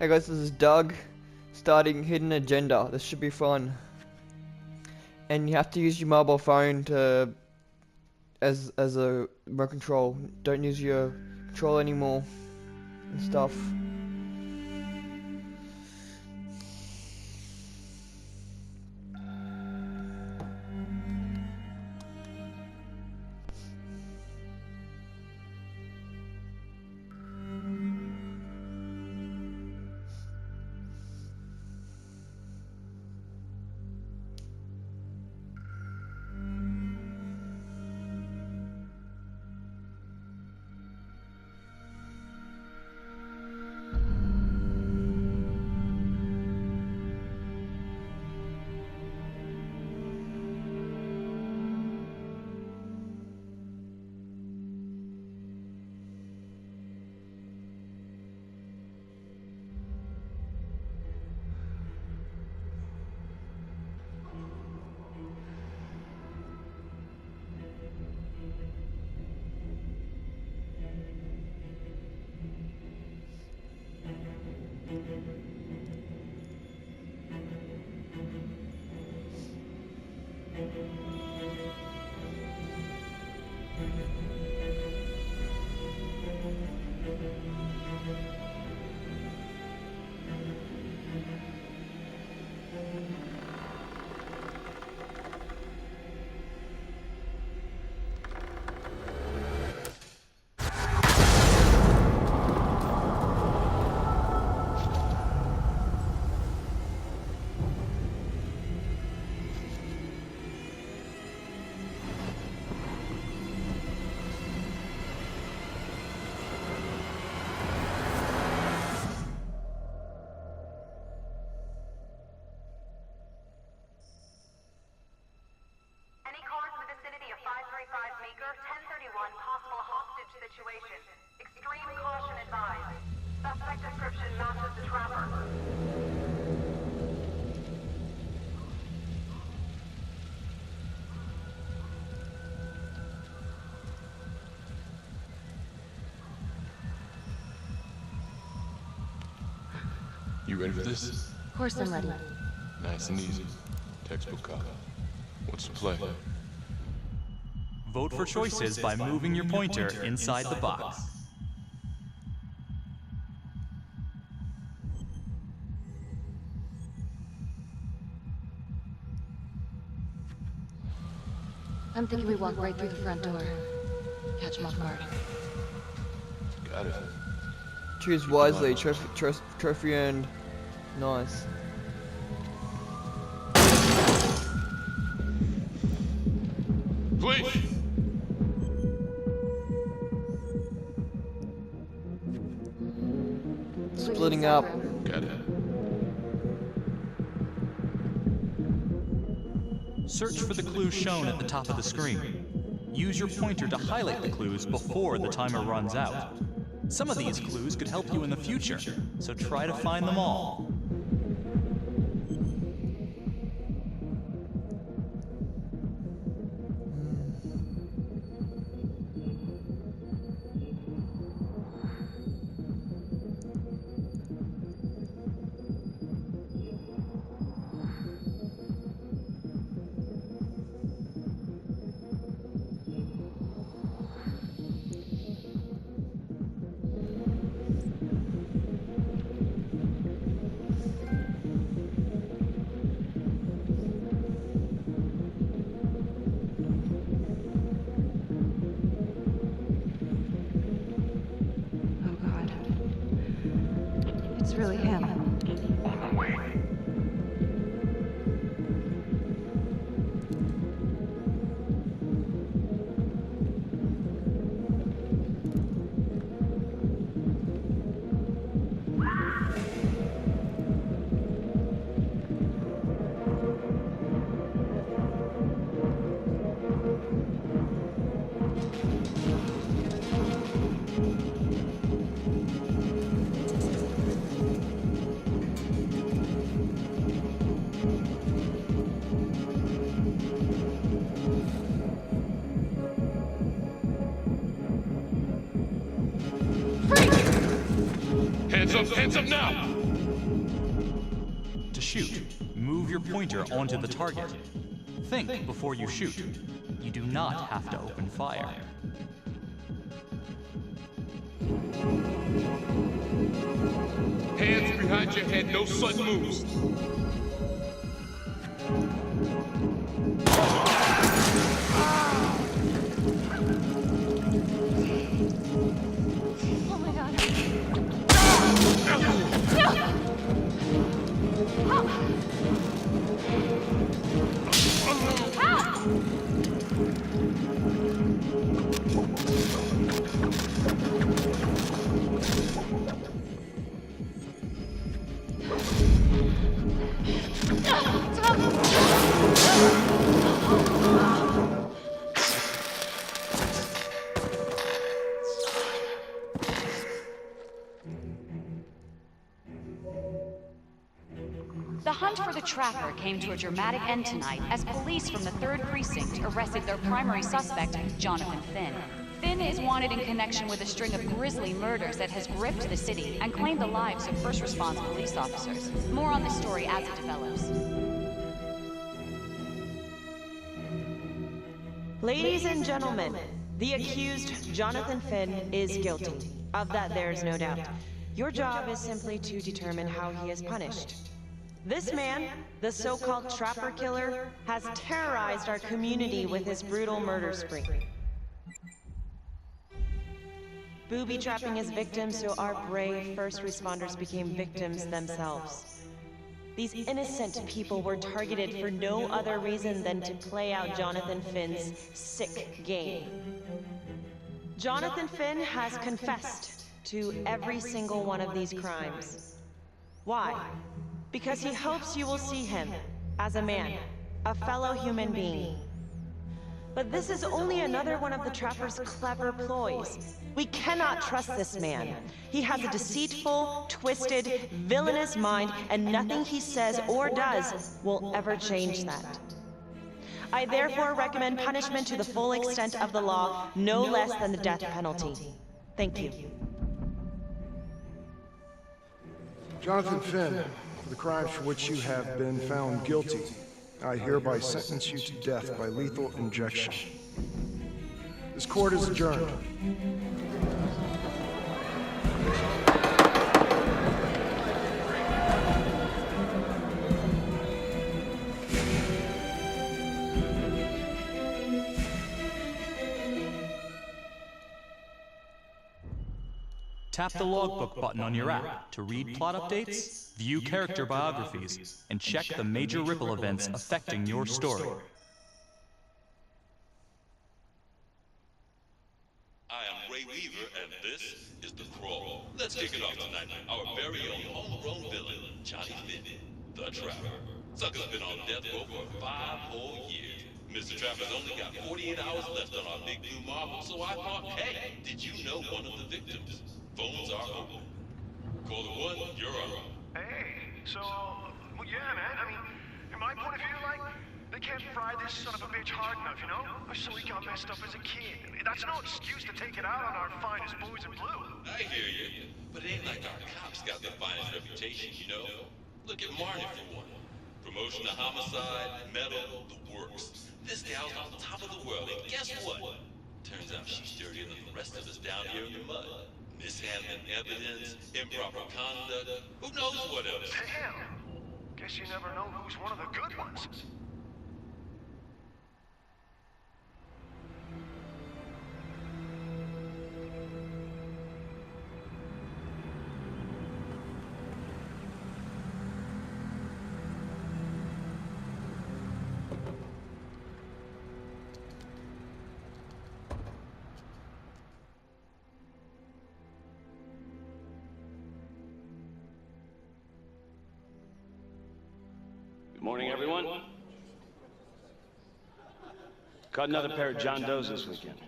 Hey guys, this is Doug, starting Hidden Agenda. This should be fun. And you have to use your mobile phone to as a remote control. Don't use your control anymore and stuff. Possible hostage situation. Extreme caution advised. Suspect description matches the trapper. You ready for this? Of course I'm ready. Nice and easy. Textbook cop. What's the play? Vote for choices by moving your pointer inside the box. I'm thinking we walk right through the front door. Catch him off guard. Got it. Choose wisely. Trophy earned. Nice. Please! Splitting up. Got it. Search for the clues shown at the top of the screen. Use your pointer to highlight the clues before the timer runs out. Some of these clues could help you in the future, so try to find them all. It's really him. On the way. Hands up now! shoot. Move your pointer onto the target. Think before you shoot. You do not have to open fire. Hands behind your head, no sudden moves. Oh my god. The hunt for the Trapper came to a dramatic end tonight as police from the 3rd Precinct arrested their primary suspect, Jonathan Finn. Finn is wanted in connection with a string of grisly murders that has gripped the city and claimed the lives of first response police officers. More on this story as it develops. Ladies and gentlemen, the accused, Jonathan Finn, is guilty. Of that there is no doubt. Your job is simply to determine how he is punished. This man, the so-called Trapper Killer, has terrorized our community with his brutal murder spree. Booby-trapping his victims so our brave first responders became victims themselves. These innocent people were targeted for no other reason than to play out Jonathan Finn's sick game. Jonathan Finn has confessed to every single one of these crimes. Why? Because he hopes you will see him as a man, a fellow human being. But this is only another one of the Trapper's clever ploys. We cannot trust this man. He has a deceitful, twisted, villainous mind, and nothing he says or does will ever change that. I therefore recommend punishment to the full extent of the law, no less than the death penalty. Thank you. Jonathan Finn, for the crimes for which you have been found guilty, I hereby sentence you to death by lethal injection. This court is adjourned. Tap the logbook button on your app to read plot updates, view character biographies, and check the major ripple events affecting your story. I am Ray Weaver, and this is The Crawl. Let's kick it off tonight. Our very own homegrown villain, Johnny Finn, the Trapper. Sucker's been on death row for 5 whole years. Mr. Trapper's only got 48 hours left on our big blue marble, so I thought, hey, did you know one of the victims? Phones are open. Caller 1, you're up. Hey, so, well, yeah, man, I mean, in my point of view, like, they can't fry this son of a bitch hard enough, you know? So he got messed up as a kid. That's no excuse to take it out on our finest boys in blue. I hear you, but it ain't like our cops got the finest reputation, you know? Look at Marty for one. Promotion to homicide, medal, the works. This gal's on top of the world, and guess what? Turns out she's dirtier than the rest of us down here in the mud. Mishandling evidence, improper conduct, who knows what else? Damn! Guess you never know who's one of the good ones. Morning, everyone. Caught another pair of John Does this weekend.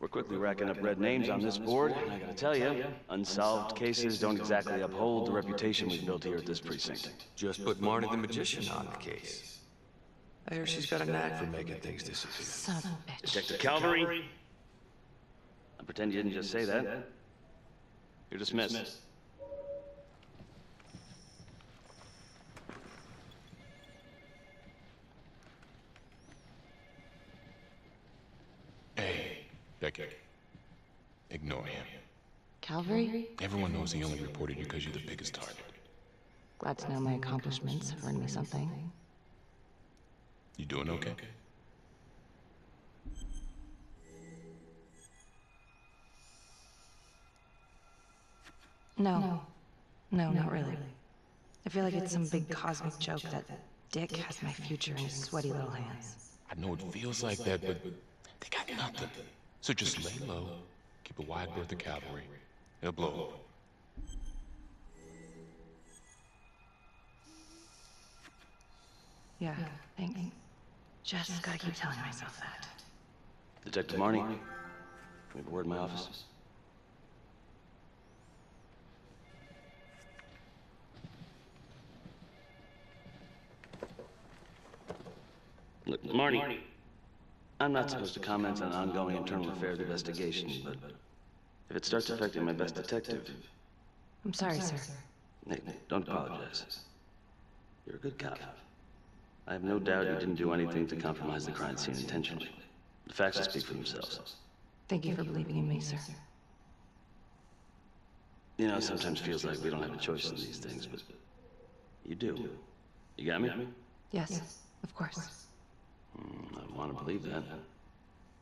We're quickly racking up red names on this board, and I gotta tell you, unsolved cases don't exactly uphold the reputation we've built here at this precinct. Just put Marty the Magician on the case. I hear she's got a knack for making things disappear. Son of a bitch. Detective Calvary? I pretend you didn't just say that. You're dismissed. Becky, ignore him. Calvary? Everyone knows he only reported you because you're the biggest target. Glad to know my accomplishments have earned me something. You doing okay? No. No, not really. I feel like it's some big cosmic joke that Dick has my future in his sweaty little hands. I know it feels like that, but they got nothing. So just lay low, keep a wide berth of cavalry. They'll blow up. Yeah, thanks. Just gotta keep telling myself that. Detective Marnie, we have a word in my office. Look, Marnie, I'm not supposed to comment on ongoing internal affairs investigation, but if it starts affecting my best detective... I'm sorry, sir. Nick, don't apologize. You're a good cop. I have no doubt you didn't do anything to compromise the crime scene intentionally. The facts will speak for themselves. Thank you for believing in me, sir. You know, it sometimes feels like we don't have a choice in these things, but you do. You got me? Yes, of course. I want to believe that.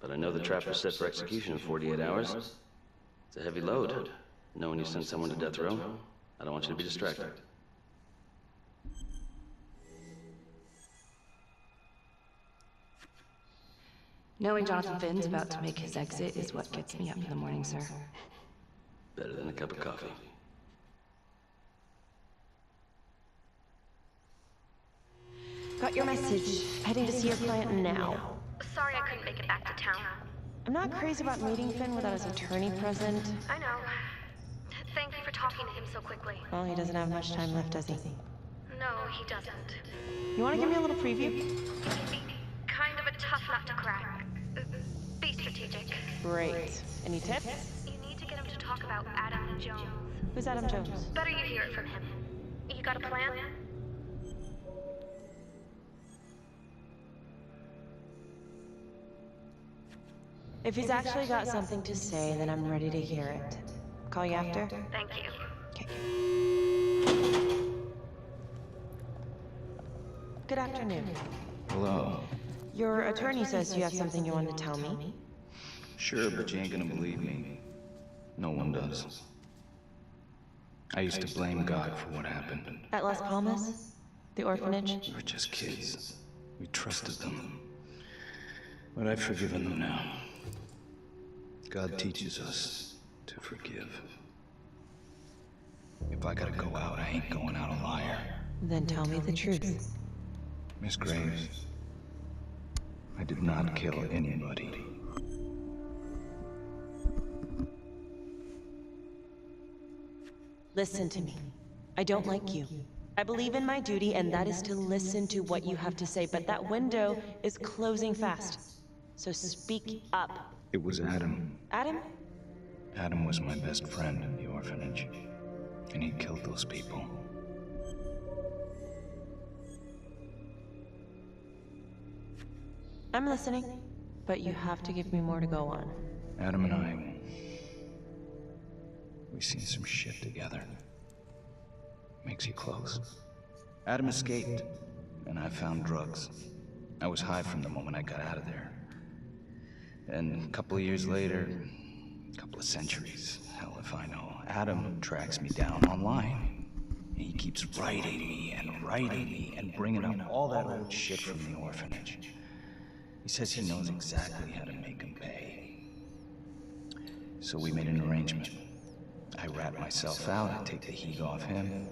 But I know the trap was set for execution in 48 hours. It's a heavy load. Knowing you sent someone to death row, I don't want you to be distracted. Knowing Jonathan Finn's about to make his exit is what gets me up in the morning, sir. Better than a cup of coffee. Got your message. Heading to see your client now. Sorry I couldn't make it back to town. I'm not crazy about meeting Finn without his attorney present. I know. Thank you for talking to him so quickly. Well, he doesn't have much time left, does he? No, he doesn't. You want to give me a little preview? Kind of a tough nut to crack. Be strategic. Great. Any tips? You need to get him to talk about Adam Jones. Who's Adam Jones? Better you hear it from him. You got a plan? If he's actually got something to say, then I'm ready to hear it. Call you after? Thank you. Okay. Good afternoon. Hello. Your attorney says you have something you want to tell me. Sure, but you ain't gonna believe me. No one does. I used to blame God for what happened. At Las Palmas? The orphanage? We were just kids. We trusted them. But I've forgiven them now. God teaches us to forgive. If I gotta go out, I ain't going out a liar. Then tell me the truth. Miss Graves, I did not kill anybody. Listen to me. I don't like you. I believe in my duty, and that is to listen to what you have to say, but that window is closing fast. So speak up. It was Adam. Adam? Adam was my best friend in the orphanage, and he killed those people. I'm listening, but you have to give me more to go on. Adam and I, we seen some shit together. Makes you close. Adam escaped, and I found drugs. I was high from the moment I got out of there. And a couple of years later, a couple of centuries, hell if I know, Adam tracks me down online. And he keeps writing me and bringing up all that old shit from the orphanage. He says he knows exactly how to make him pay. So we made an arrangement. I rat myself out, I take the heat off him,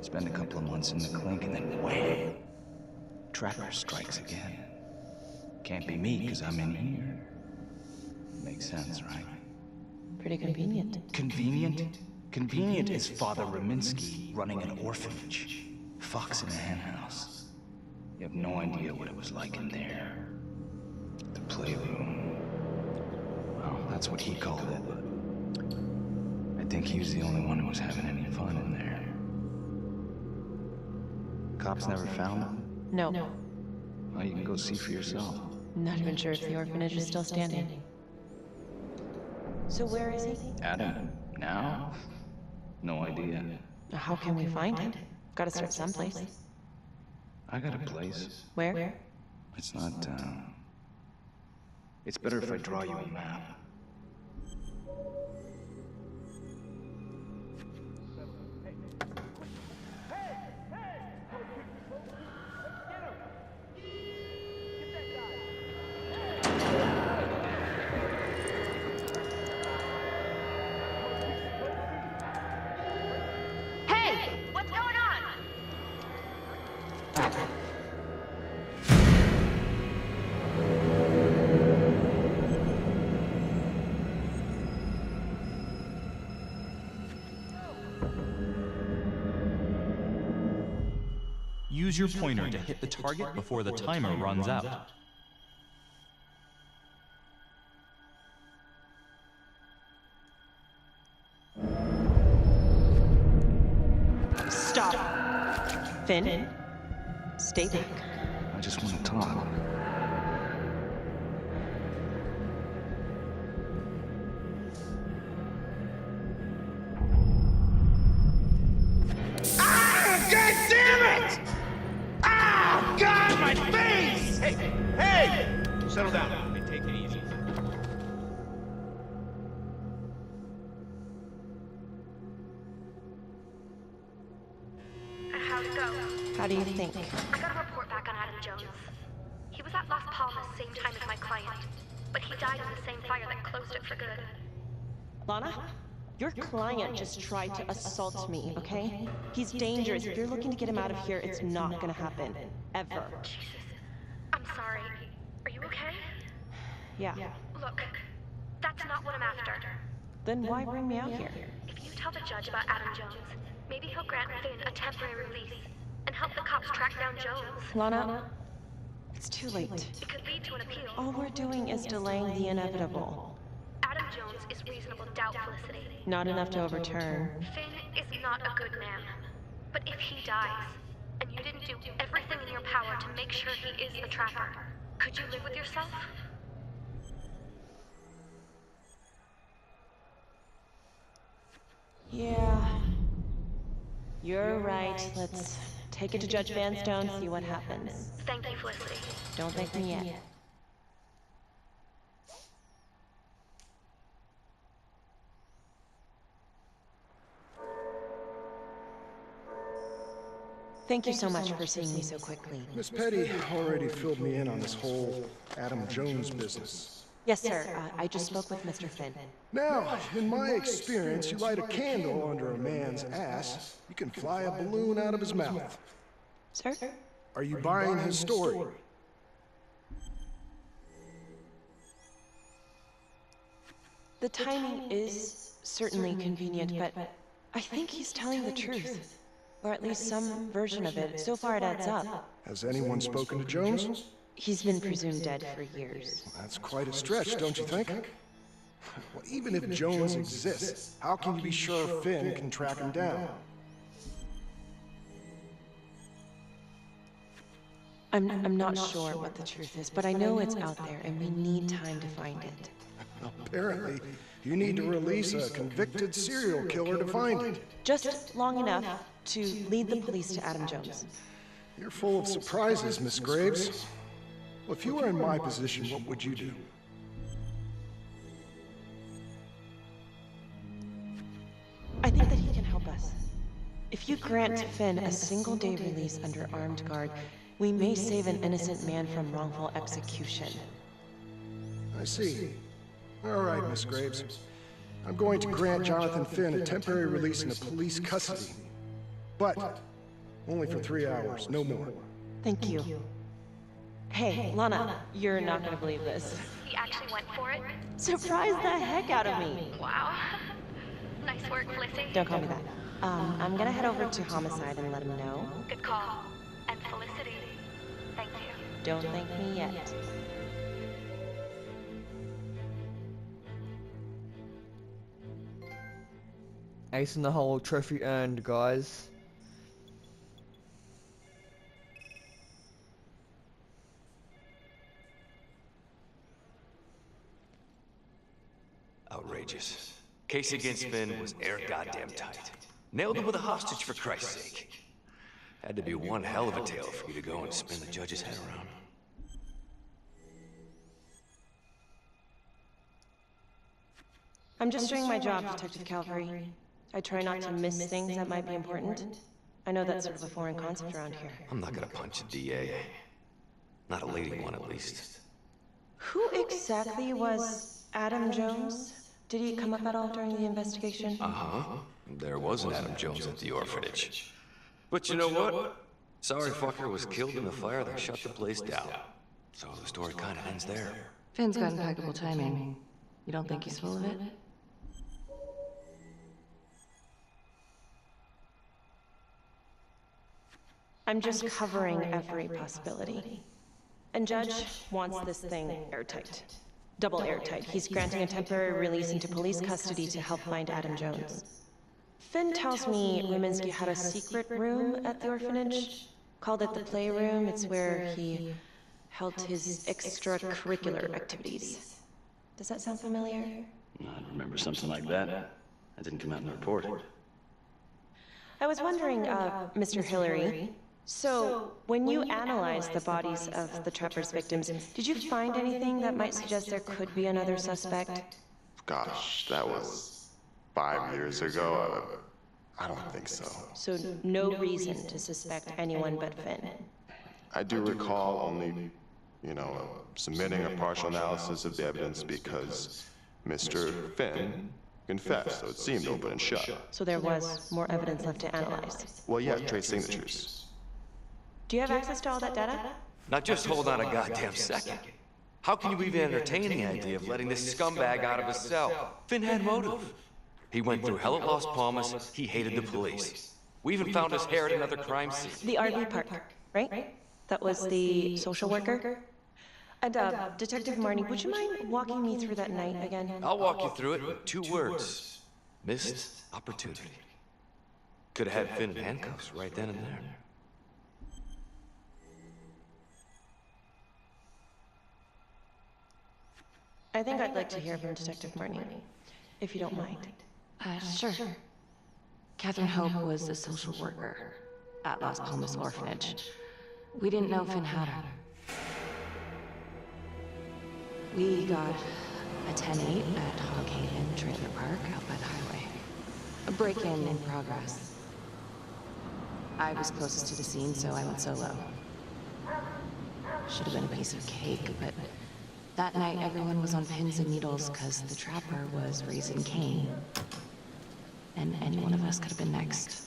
spend a couple of months in the clink, and then wham! Trapper strikes again. Can't be me, because I'm in here. Makes sense, right? Pretty convenient. Convenient? Convenient is Father Raminsky running an orphanage. Fox in a henhouse. You have no idea what it was like in there. The playroom. Well, that's what he called it, but I think he was the only one who was having any fun in there. Cops never found him? No. Well, you can go see for yourself. Not even sure if the orphanage is still standing. So where is he? Adam, now? No idea. How can we find him? Gotta start someplace. I got a place. Where? It's not, It's better if I draw you a map. Hey! What's going on? Use your pointer to hit the target before the timer runs out. Stop. Finn? Stay back. I just want to talk. Ah! God damn it! Ah! God, my face! Hey! Hey! Settle down. Hey, take it easy. How'd it go? How do you think? I got a report back on Adam Jones. He was at Las Palmas same time as my client, but he died in the same fire that closed it for good. Lana? Your client just tried to assault me, okay? He's dangerous. If you're looking to get him out of here, it's not gonna happen. Ever. Jesus. I'm sorry. Are you okay? Yeah. Look, that's not what I'm after. Then why bring me out here? If you tell the judge about Adam Jones, maybe he'll grant Finn a temporary release and help the cops track down Jones. Lana, it's too late. It could lead to an appeal. All we're doing is delaying the inevitable. Adam Jones is reasonable doubt, Felicity. Not enough to overturn. Finn is not a good man. But if he dies, and you didn't do everything in your power to make sure he is the trapper, could you live with yourself? Yeah. You're right. Let's take it to Judge Vanstone, see what happens. Thank you, Felicity. Don't thank me yet. Thank you so much for seeing me so quickly. Miss Petty already filled me in on this whole Adam Jones business. Yes, sir. I just spoke with Mr. Finn. Now, in my experience, you light a candle under a man's ass, you can fly a balloon out of his mouth. Sir? Are you buying his story? The timing is certainly convenient, but I think he's telling the truth. Or at least some version of it. So far it adds up. Has anyone spoken to Jones? He's been presumed dead for years. That's quite a stretch, don't you think? Well, even if Jones exists, how can you be sure Finn can track him down? I'm not sure what the truth is, but I know it's out there and we need time to find it. Apparently, you need to release a convicted serial killer to find it. Just long enough to lead the police to Adam Jones. You're full of surprises, Miss Graves. Well, if you were in my position, what would you do? I think that he can help us. If you grant Finn a single-day release under armed guard, we may save an innocent man from wrongful execution. I see. All right, Miss Graves. I'm going to grant Jonathan Finn a temporary release into police custody. But only for 3 hours, no more. Thank you. Hey, Lana, you're not gonna believe this. He actually went for it? Surprised the heck out of me. Wow. Nice work, Felicity. Don't call me that. I'm gonna head over to Homicide and let him know. Good call. And Felicity, thank you. Don't thank me yet. Ace in the hole, trophy earned, guys. Outrageous. Case against Finn was air goddamn tight. Nailed him with a hostage for Christ's sake. Had to be one hell of a tale for you to go and spin the judge's head around. I'm just doing my job, Detective Calvary. I try not to miss things that might be important. I know that's sort of a foreign concept around here. I'm not gonna punch a DA. Not a lady one, at least. Who exactly was Adam Jones? Did he come up at all during the investigation? Uh-huh. There was an Adam Jones at the orphanage. But you know what? Sorry fucker was killed in the fire that shut the place down. So the story kinda ends there. Finn's got impeccable timing. You don't think he's full of it? I'm just covering every possibility. And Judge wants this thing airtight. Double airtight. He's granting a temporary release into police custody to help find Adam Jones. Finn tells me Reminsky had a secret room at the orphanage. Called it the Playroom. It's where he held his extracurricular activities. Does that sound familiar? I remember something like that. That didn't come out in the report. I was wondering, Mr. Hillary, so when you analyzed the bodies of the Trapper's victims, did you find anything that might suggest there could be another suspect? Gosh, that was 5 years ago. I don't think so. So no reason to suspect anyone but Finn? I do recall only, submitting a partial analysis of the evidence because Mr. Finn confessed, so it seemed open and shut. So there was more evidence left to analyze? Well, yeah, trace signatures. Do you have access to all that data? Now just hold on a goddamn second. How can you even entertain the idea of letting this scumbag out of his cell? Finn had motive. He went through hell at Las Palmas, he hated the police. We even found his hair at another crime scene. The RV park, right? That was the social worker? And, Detective Marnie, would you mind walking me through that night again? I'll walk you through it in 2 words. Missed opportunity. Could have had Finn in handcuffs right then and there. I think I'd like to hear from Detective Marnie, if you don't mind. Sure. Catherine Hope was a social worker at Las Palmas Orphanage. We didn't know Finn had her. We got a 10-8 at Hog Haven Trailer Park out by the highway. A break-in in progress. I was closest to the scene, so I went solo. Should have been a piece of cake, but that night everyone was on pins and needles because the Trapper was raising Cain. And any one of us could have been next.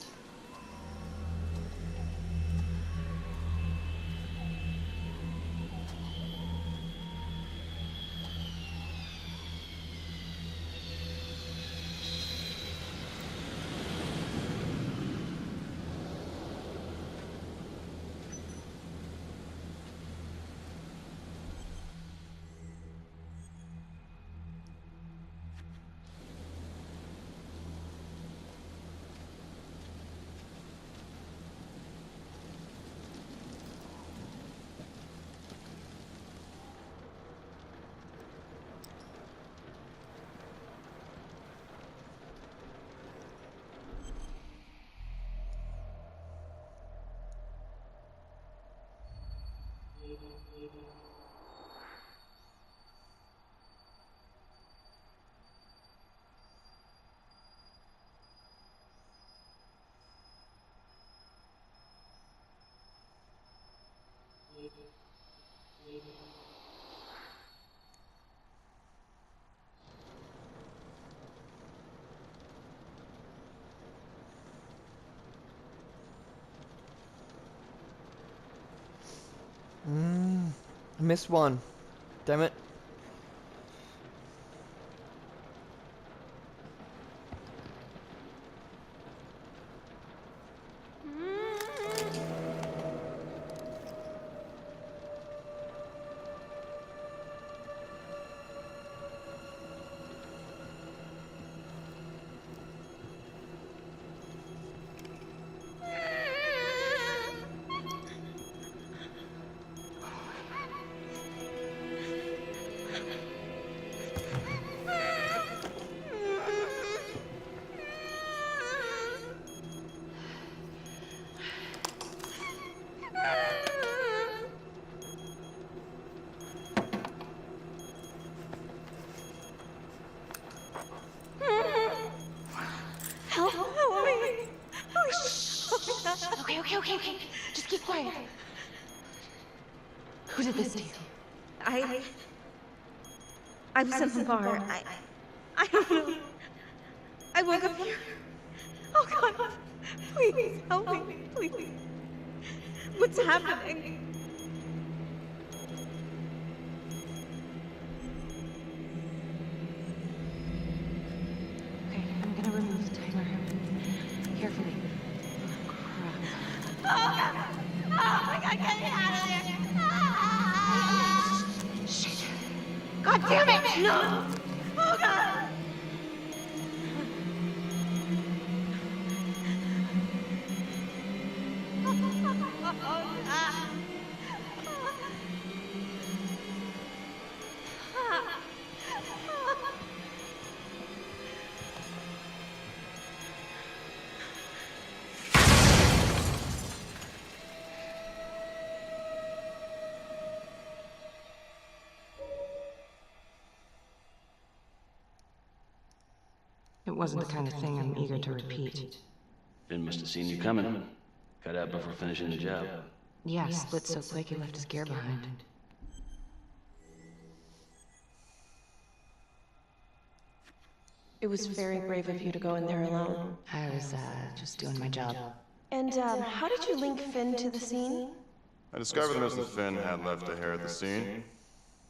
I missed one. Damn it. shh. Okay. Just keep quiet. Who did this to you? I was in the bar. I don't know. I woke up here. Oh God, please help me, please. What's happening? Okay, I'm gonna remove the timer. Carefully. Oh God! Oh my God, get me out of there! Ah! Shit. God damn it! No! Oh God! It wasn't the kind of thing I'm eager to repeat. Finn must have seen you coming. Cut out before finishing the job. Yeah, split so quick he left his gear behind. It was very brave of you to go in there alone. I was, just doing my job. And, how did you link Finn to the scene? I discovered that Mr. Finn had left a hair at the scene.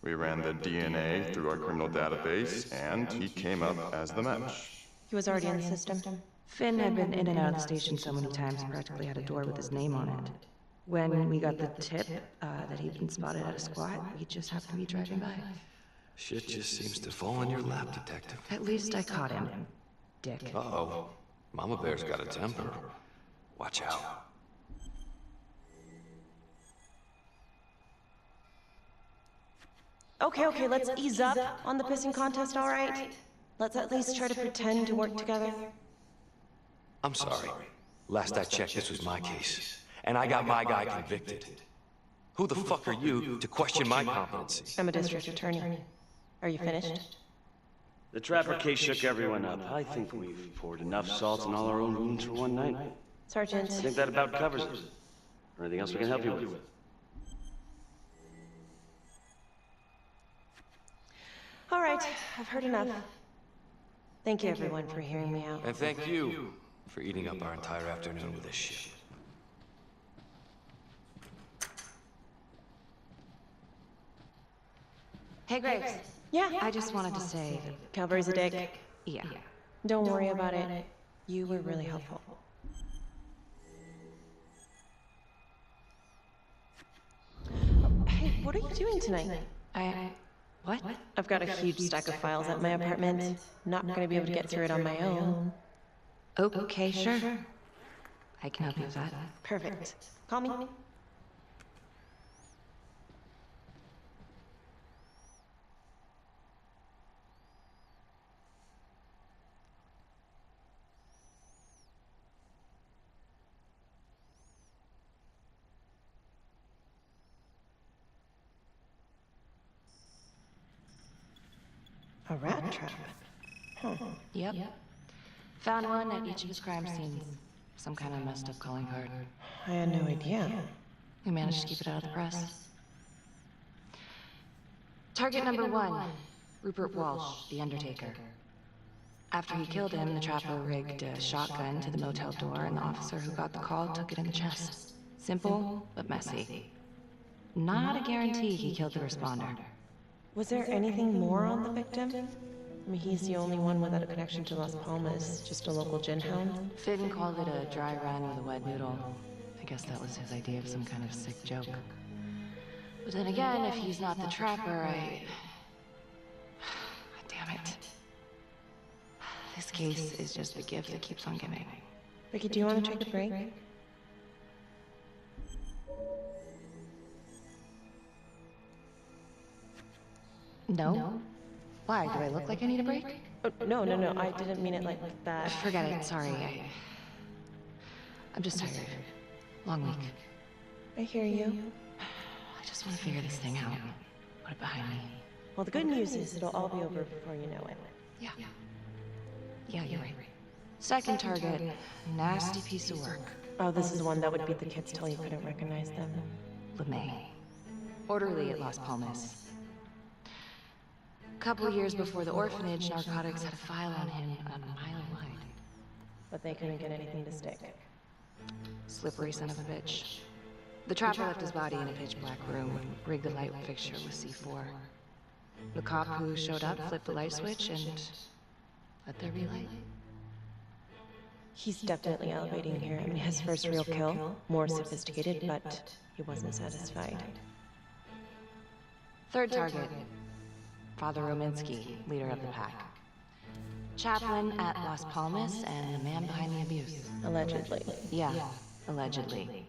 We ran the DNA through our criminal database, and he came up as the match. He was already in the system. Finn had been in and out of the station so many times he practically had a door with his name on it. When we got the tip that he'd been spotted at a squat, he just happened to be driving by. Shit just seems to fall in your lap, Detective. At least I caught him. Dick. Uh-oh. Mama Bear's got a temper. Watch out. Okay, let's ease up on the pissing contest, all right? Let's at least try to pretend to work together. I'm sorry. Last I checked, this was my case. And I got my guy convicted. Who the fuck are you to question my competency? I'm a district attorney. Are you finished? The Trapper case shook everyone up. I think we've poured enough salt in all our own wounds for one night. Sergeant. I think that about covers it. Or anything else we can help you with? All right, I've heard enough. Thank you, everyone, for hearing me out. And thank you for eating up our entire afternoon with this shit. Hey, Graves. Yeah? I just wanted to say that... Calvary's a dick. Yeah. Don't worry about it. You were really helpful. Hey, what are you doing tonight? What? I've got a huge stack of files at my apartment. Not gonna be able to get through it on my own. Okay, sure. I can help you with that. Perfect. Call me. A rat trap? Huh. Yep. Found one at each of his crime scenes. Some kind of messed up calling card. I had no idea. We managed to keep it out of the press. Target number 1, Rupert Walsh, the Undertaker. After he killed him, the trapper rigged a shotgun to the motel door, and the officer who got the call took it in the chest. Simple, but messy. Not a guarantee he killed the responder. Was there anything more on the victim? I mean, he's the only one without a connection to Las Palmas, just a local gin hound. Finn called it a dry run with a wet noodle. I guess that was his idea of some kind of sick joke. But then again, if he's not the trapper, damn it. This case is just the gift that keeps on giving. Ricky, do you want to take a break? No? Why? Do I look like I need a break? Oh, no, I didn't mean it like that. Forget it, sorry. I'm just tired. Long week. I hear you. I just want to figure this thing out. Put it behind me. Well, the good news is it'll all be over before you know it. Yeah, you're right. Second target, nasty piece of work. Oh, this is one that would beat the kids till you couldn't recognize them. LeMay. Orderly at Las Palmas. A couple years before the orphanage, narcotics had a file on him a mile wide. But they couldn't get anything to stick. Slippery son of a bitch. The trapper left his body in a pitch-black room, rigged the light fixture with C4. The cop who showed up flipped the light switch and let there be light. He's definitely elevating here. I mean, his first real kill, more sophisticated, but he wasn't satisfied. Third target, Father Rominsky, leader of the pack. Chaplain at Las Palmas and the man behind the abuse. Allegedly. Yeah, allegedly.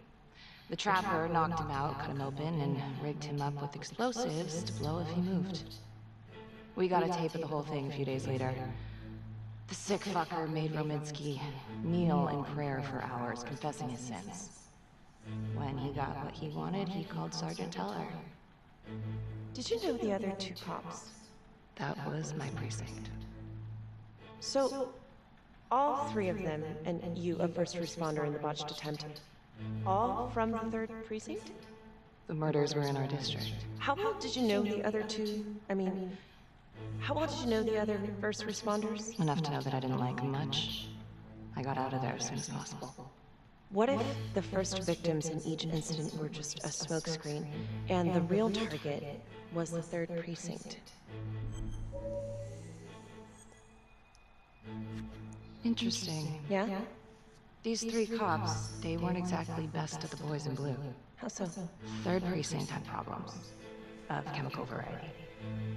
The trapper knocked him out, cut him open, and rigged him up with explosives to blow if he moved. We got a tape of the whole thing a few days later. The sick fucker made Rominsky kneel in prayer for hours, confessing his sins. When he got what he wanted, he called Sergeant Teller. Did you know the other two cops? That was my precinct. So, all three of them, and you, a first responder in the botched attempt, all from the 3rd precinct? The murders were in our district. How well did you know the other two? I mean, how well did you know the other first responders? Enough to know that I didn't like them much. I got out of there as soon as possible. What if the first victims in each incident were just a smokescreen, and the real target was the 3rd precinct? Interesting. Yeah? These 3 cops, they weren't exactly best of the boys in blue. How so? 3rd precinct had problems. Of chemical variety.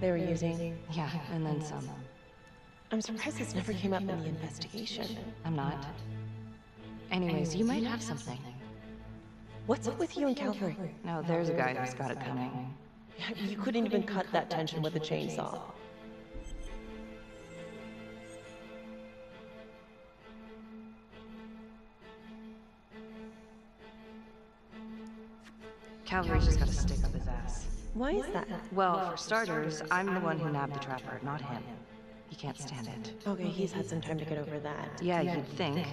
They were using? Yeah, and then some. I'm surprised this never came up in the investigation. I'm not. Anyways, you might have something. What's up with you and Calvary? No, there's a guy who's got it coming. You couldn't even cut that tension with a chainsaw. Calvary's just got a stick up his ass. Why is that? Well, for starters, I'm the one who nabbed the trapper, not him. He can't stand it. Okay, he's had some time to get over that. Yeah, you'd think.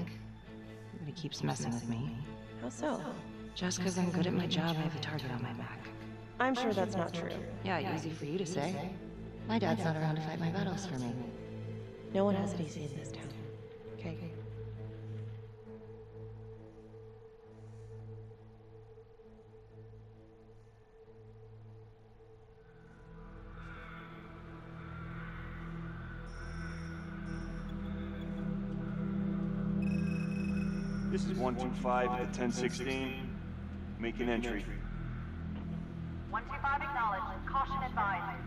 But he keeps messing with me. How so? Just because I'm good at my job, I have a target on my back. I'm sure that's not true. Yeah, easy for you to say. My dad's not around to fight my battles for me. No one has it easy in this town. Okay. This is 125 at the 1016. Make an entry. 125 acknowledged. Caution advised.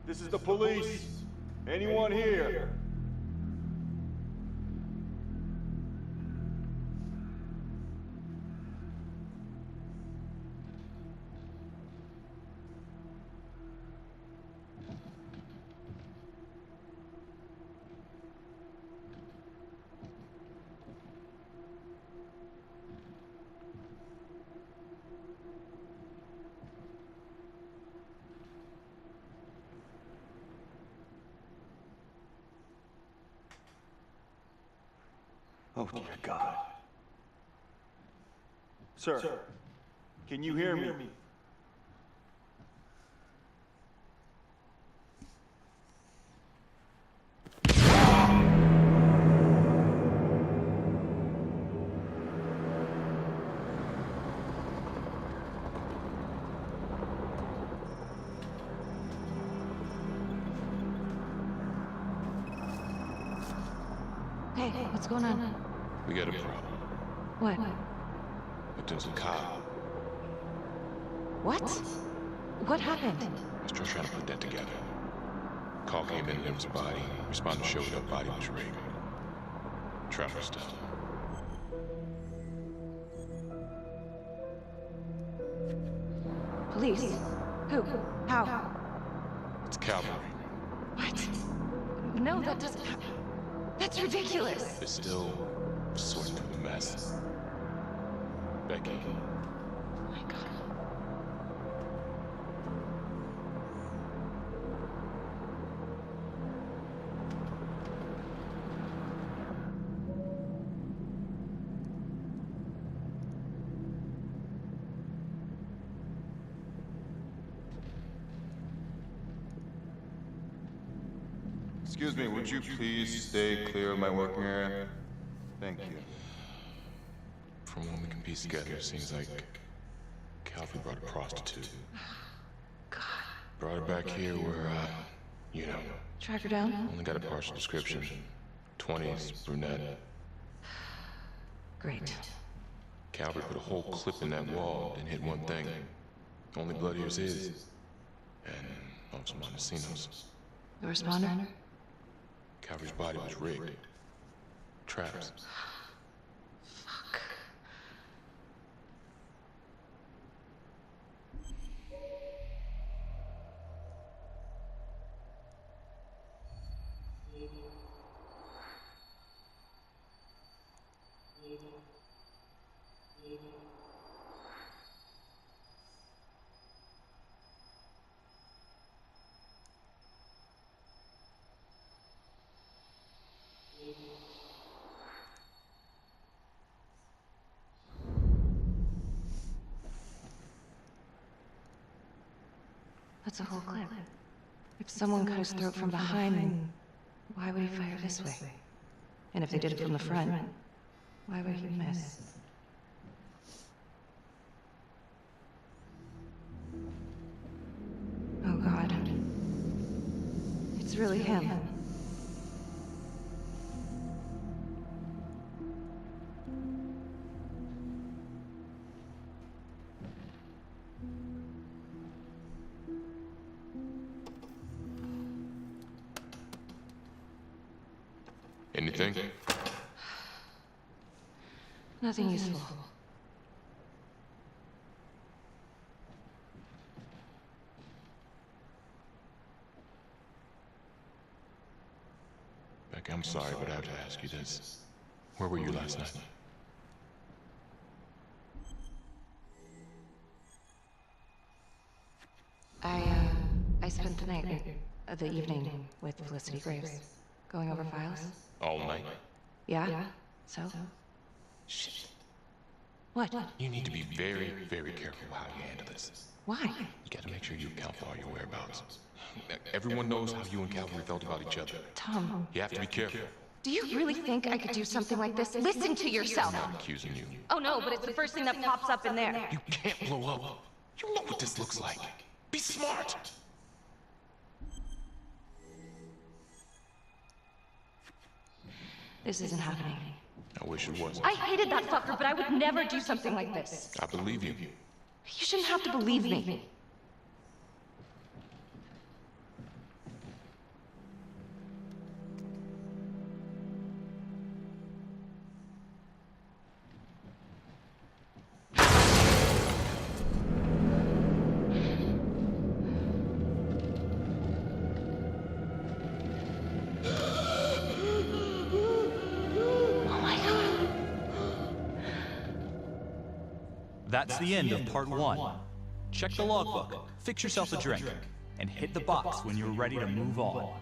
This is the police. Anyone here? Oh, dear God. Sir, can you hear me? Hey, what's going on? We got a problem. What? Victim's a cop. What? What happened? I was just trying to put that together. Call came in, there was a body. Responded showed up, body was rigged. Trapper stuff. Police? Who? How? It's cavalry. What? No, that doesn't happen. That's ridiculous. It's still sorting through the mess. Becky. Oh my God. Excuse me, would you please stay clear of my working area? Thank you. From what we can piece together, it seems like Calvary brought a prostitute. God. Brought her back here where, you know. Track her down? Only got a partial description. 20s, brunette. Great. Calvary put a whole clip in that wall, didn't hit one thing. Only bloody as is. And also Montesinos. The responder? Calvary's body was rigged. Traps. Fuck. That's a whole clip. If someone cut his throat from behind, then why would he fire this way? And if they did it from the front, why would he miss? Oh God. It's really him. Anything? Nothing useful. Becky, I'm sorry, but I have to ask you this. Where were you last night? I spent the night, the evening, with Felicity Graves, going over files. All night? Yeah? So? Shit. What? You need to be very, very careful how you handle this. Why? You gotta make sure you account for all your whereabouts. Everyone knows how you and Calvary felt about each other. Tom. You have to be careful. Do you really think I could do something like this? Listen to yourself! I'm not accusing you. Oh no, but it's the first thing that pops up in there. You can't blow up. You know what this looks like. Be smart. This isn't happening. I wish it was. I hated that fucker, but I would never do something like this. I believe you. You shouldn't have to believe me. That's the end of part 1. Check the logbook, fix yourself a drink, and hit the box when you're ready to move on.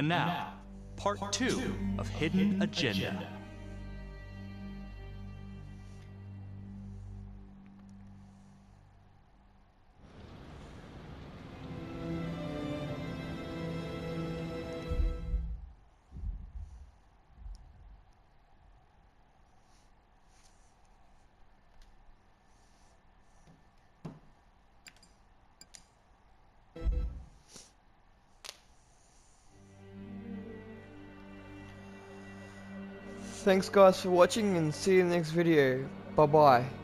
And now, part 2 of Hidden Agenda. Thanks guys for watching and see you in the next video. Bye bye.